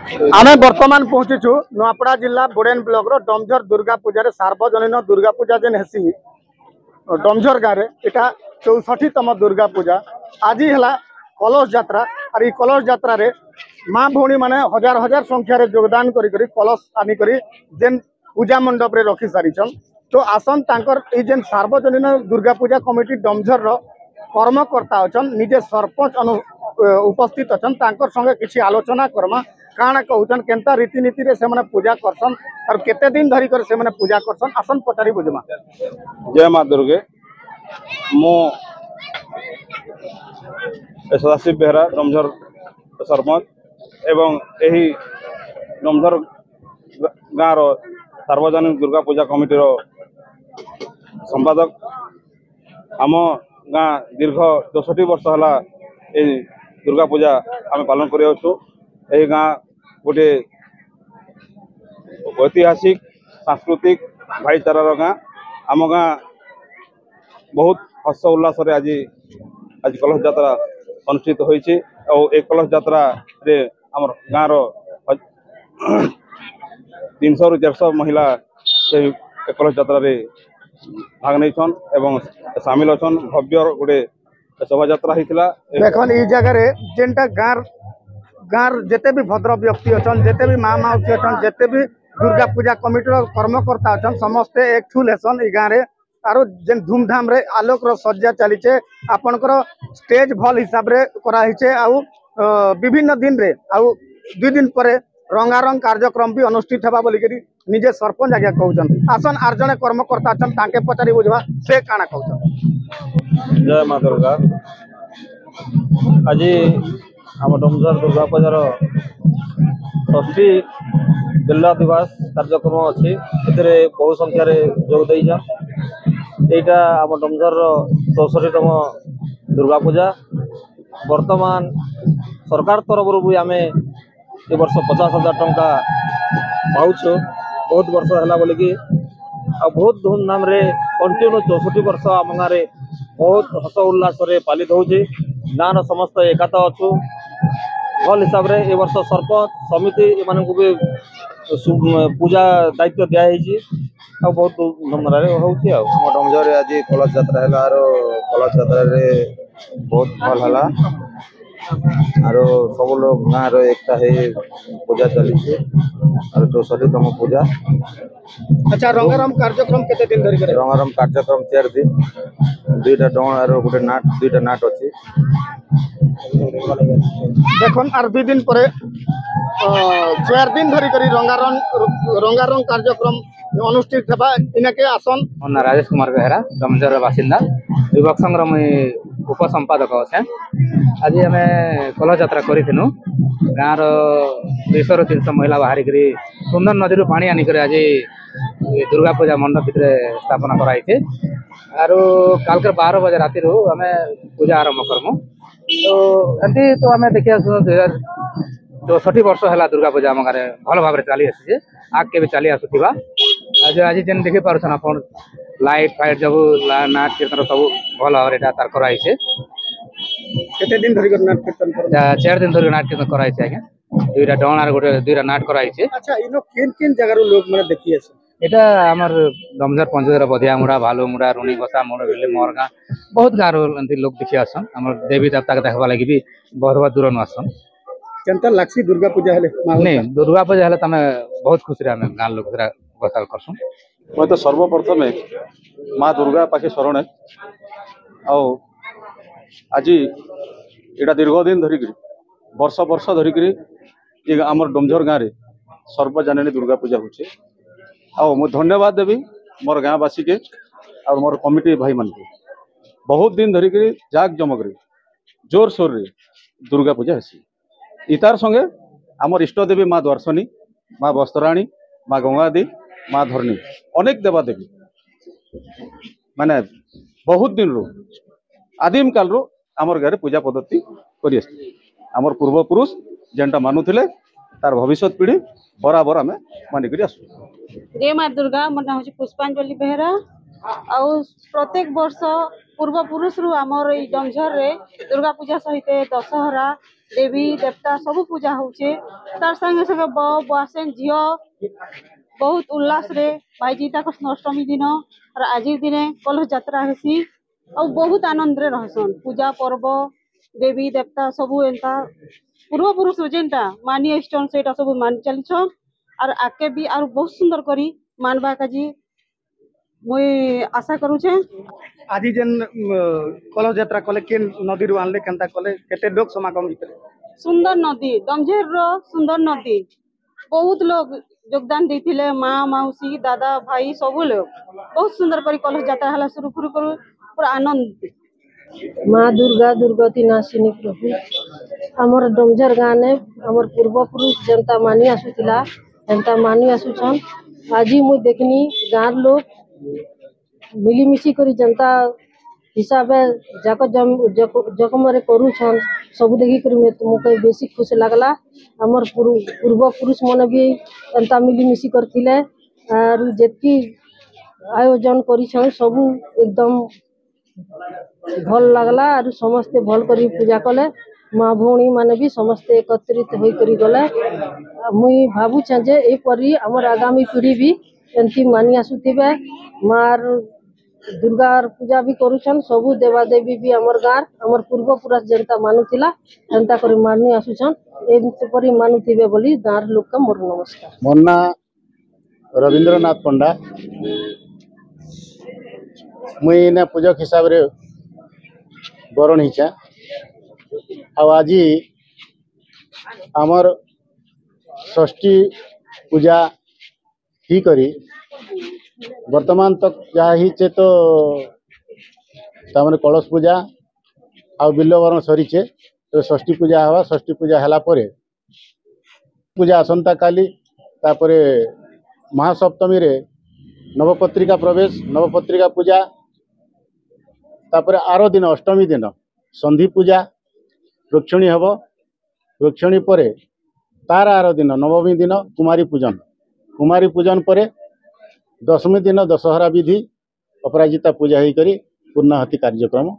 आमे वर्तमान पहुंचीचु नुआपड़ा जिला बोडेन ब्लॉक रो डमझर दुर्गा पूजा रे सार्वजनीन दुर्गा पूजा जेन हेसी डमझर गाँव रे इटा 64तम दुर्गा पूजा आज है कलश यात्रा और ये कलश यात्रा रे माँ भौणी माने हजार हजार संख्या रे योगदान करी कलश आनिकरी जेन पूजा मंडप रे रखी सारिछन। तो आसन तांकर ए जेन सार्वजनीन दुर्गा पूजा कमिटी डमझर रो कर्मकर्ता अछन निजे सरपंच उपस्थित अछन तांकर संगे किछि आलोचना करमा काना कहउछन केनता रीतिनीति रे से माने पूजा करसन और केते दिन धरी कर से माने पूजा करसन आसन पचारी बुझमा। जय मां दुर्गे मो सदाशिव बेहरा डमझर सरपंच एवं यही डमझर गाँव रो सार्वजनिक दुर्गा पूजा कमिटी रो संपादक आम गाँ दीर्घ 64 वर्ष है ये दुर्गा पूजा आम पालन कर गाँ गोटे ऐतिहासिक सांस्कृतिक भाईचारार गाँ आम गाँ बहुत हर्ष उल्लास आज आज कलश यात्रा अनुष्ठित होती और एक कलश यात्रा रे आम गाँव 300 ରୁ 400 महिला कलश यात्रा रे भाग नहीं एवं सामिल अछन भव्य गोटे शोभा यात्रा होता। देखन ई जगह रे जेनटा गाँव जेते भी भद्र व्यक्ति अछन जेते भी माँ माउसी अछन जेते भी दुर्गा पूजा कमिटी कर्मकर्ता अछन समस्ते एकठू लेसन ई गाँव रे आरो जेन धूमधाम रे आलोक रो सज्जा चलीचे आपनकर स्टेज भल हिसाब रे करा हिचे आउ विभिन्न दिन रे आउ 2 दिन परे रंगारंग कार्यक्रम भी अनुष्ठित हेबा बोली करी निजे सरपंच आज्ञा कहउछन आसन आर जने कर्मकर्ता अछन तांके पचारी बुझवा से काना कहउछन। जय मां दुर्गा आज आम डमझर दुर्गा पूजार 6ठी जिला दिवस कार्यक्रम अच्छी बहु संख्यार जोग देछन। एटा आम डमझर 64तम दुर्गा पूजा वर्तमान सरकार तरफ भी आम ए वर्ष 50,000 टंका पाउछु बहुत वर्ष है बोलिकी आ बहुत धूमधाम रे कंटिन्यू 64 वर्ष आम गाँव बहुत हस उल्लास पालित होची गाँव समस्त एकाता अच्छु भल हिसाब रे ए वर्ष सरपंच समिति एमान को भी पूजा दायित्व दिया बहुत धूमधाम होची आम डमझर आज कलश यात्रा है कलश यात्रा रे बहुत भल है आरो सब लोग गाँव एकता है पूजा चली 64तम पूजा। अच्छा रंगारंग कार्यक्रम केते दिन धरि करे? रंगारंग कार्यक्रम 4 दिन 2टा डोन आरो गोटे नाट 2टा नाट अछि। देखन आर 2 दिन परे 4 दिन धरि करी रंगारंग कार्यक्रम अनुष्ठित हेबा इनके आसन मोना राजेश कुमार बेहरा डमझर बासिंदा युवक संघ मुई उपसंपादक अच्छे। आज आम कलश यात्रा करूँ गाँव 200 ରୁ 300 महिला बाहर सुंदर नदी रू पानी आनिक आज दुर्गा पूजा मंडप भितर स्थापना कराई आरो काल के 12 बजे राति आम पूजा आरंभ करमु। तो एमती तो आम देखिए 64 वर्ष है दुर्गा पूजा आम गाँव भल भाव चली आसी आग के भी चली आसुवा आज आज जेन देखी पार्सन आप लाइट फाइट सब नाच कीर्तन सब भल भाव तार कराई केते दिन धरि नाट कीर्तन कर 4 दिन धरि नाट कीर्तन कराई आज्ञा 2टा डोन आर गोटे 2टा नाट कराई। अच्छा इनो किन जगह रो लोग माने देखि आसे एटा हमर डमझर पंचायत बधियामुड़ा भालुमुड़ा रुणीगसा मोरबिल्ली मोरगाँ बहुत गाँव रो लोग देखि आसन हमर देवी देवता के देखबा लागि भी बहुत दूर न आसन। केनता लागसी दुर्गा पूजा हेले? नहीं दुर्गा पूजा हेले तमे बहुत खुशी रे हम गाँव लोग गसाल करसु। मैं तो सर्वप्रथमे माँ दुर्गा पाखे शरण है आज यहाँ दीर्घ दिन धरिक वर्ष वर्ष धरिक आमर डमझर गाँव में सर्वजननी दुर्गा पूजा होचे मु धन्यवाद देवी मोर गाँववासी के और मोर कमिटी भाई मान के बहुत दिन धरिक जाक जमक जोर सोर रे दुर्गा पूजा हेसी। इतार संगे आमर इष्ट देवी माँ द्वारसनी माँ बस्त्राणी माँ गंगादी माँ धरणी अनेक देवादेवी माने बहुत दिन रो आदिम काल रो आमर गाँव पूजा पद्धति कर आमर पूर्वपुरुष जेनटा मानुले तार भविष्य पीढ़ी बराबर आम मानिक आसू। जय माँ दुर्गा मोर नाम हूँ पुष्पांजलि बेहरा आउ प्रत्येक वर्ष पूर्वपुरुष रु आमर डमझर रे दुर्गा पूजा सहित दशहरा देवी देवता सब पूजा होचे तार संगे संगे बुआसेन झियो बहुत उल्लास रे भाईजीता कृष्ण अष्टमी दिन और आज दिने कलश यात्रा हेसी और बहुत आनंद रे रहसन पूजा पर्व देवी देवता सब एंता पूर्व पुरुष जेनटा मानी स्टोन सेटा सब मान चलीछन और आके भी और बहुत सुंदर करी मानवा काजी मुई आशा करूछे। आज जेन कलश यात्रा कले के नदी रु आनले केनता कले केते लोग समागम भितरे सुंदर नदी डमझेर रो सुंदर नदी बहुत लोग योगदान देथिले माँ मौसी दादा भाई सब लोग बहुत सुंदर करी कलश यात्रा हला शुरू पूरा आनंद माँ दुर्गा दुर्गति नाशिनी प्रभु आमर डमझर गाँ ने आमर पूर्वपुरुष जनता मानी आसुला जनता मानी आसुछन आज मुई देखनी गाँव लोग मिलीमिशी करी जनता हिसाब जाक जकमरे करूछन सब देखी कर मुझे बेसी खुश लगला आमर पूर्वपुरुष मन भी एंता मिलीमिशी करथिले आर जेतकी आयोजन करिछन सब एकदम भल लगला और समस्ते भल करी पूजा कले माँ भौणी माने भी समस्ते एकत्रित होई करी गले मुई भावुछे जे ए परी हमर आगामी पीढ़ी भी एंती मानी आसुथिबे मार दुर्गार पूजा भी करूछन सबु देवादेवी भी हमर गाँव हमर पूर्वपुरुष जनता मानुथिला एंता करी मानी आसुछन एमते परी मानुथिबे बोली गाँव लोक का मोर नमस्कार। मोर ना रविंद्रनाथ पंडा मुई ने पूजक हिसाब रे बरण हिचा आज आमर षष्ठी पूजा ही करी वर्तमान तक जहाँ हिचे तो तामने कलश पूजा आ बिल्वरण सरीचे तो षष्ठी पूजा हवा षष्ठी पूजा हला परे पूजा आसंता काली तापरे महासप्तमी रे नवपत्रिका प्रवेश नवपत्रिका पूजा तापरे आरो दिन अष्टमी दिन संधि पूजा रोक्षणी हब रोक्षणी परे तार आरो दिन नवमी दिन कुमारी पूजन परे दशमी दिन दशहरा विधि अपराजिता पूजा ही करी पूर्णाहुति कार्यक्रम